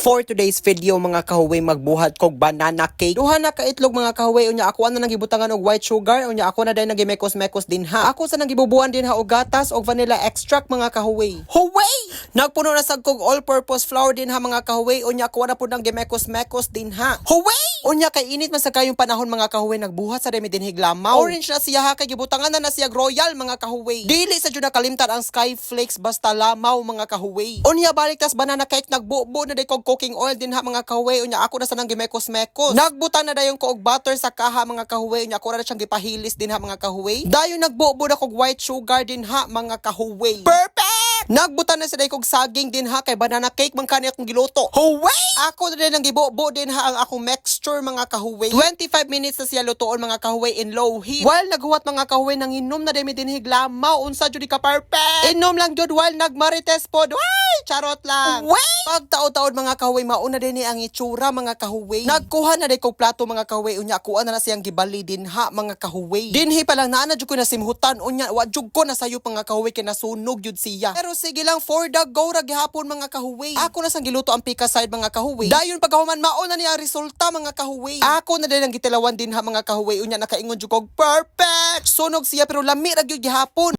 For today's video mga kahuway, magbuhat kog banana cake. Duha na ka itlog mga kahuway, unya ako na nagibutangan og white sugar, unya ako na day nagimekos-mekos din ha. Ako sa nagibubuan din ha og gatas og vanilla extract mga kahuway. Huway! Nagpuno na sad kog all-purpose flour din ha mga kahuway, unya ako na pud nang gimekos-mekos din ha. Huway! Unya kay init man sa kayong panahon mga kahuway, nagbuhat sa demi din higlamaw. Orange na siya ha, kay gibutangan na siya royal mga kahuway. Dili sa jud nakalimtan ang sky flakes basta lamaw mga kahuway. Unya balik tas banana cake, nagbubo na day kog cooking oil din ha mga kahuway, unya ako na sa nang gimekos-mekos. Nagbutang na dayon ko og butter sa kaha mga kahuway, unya ako na siyang gipahilis din ha mga kahuway. Dayon nagbubo na kog white sugar din ha mga kahuway. Perfect! Nagbutan na sa day kog saging din ha, kay banana cake man kani akong giluto. Huway! Ako na din ang gibubo din ha ang akong mixture mga kahuway. 25 minutes na siya lutoon mga kahuway in low heat. While naghuwat mga kahuway, nang inom na din din higlamaw, unsa jud ka perfect. Inom lang jud while nagmarites pod. Way! Charot lang. Way! Pagtaod-taod mga kahuway, mauna din ni ang itsura mga kahuway. Nagkuha na day kog plato mga kahuway, unya kuha na siyang gibali din ha mga kahuway. Dinhi pa lang naa jud ko na simhutan, unya wa jud ko na sayo mga kahuway kay nasunog jud siya. Pero sige lang, for the go ra gihapon mga kahuway. Ako na sang giluto ang pika side mga kahuway. Dayon pagkahuman mauna ni ang resulta mga kahuway. Ako na din ang gitilawan din ha mga kahuway, unya nakaingon jud kog perfect. Sunog siya pero lami ra gyud gihapon.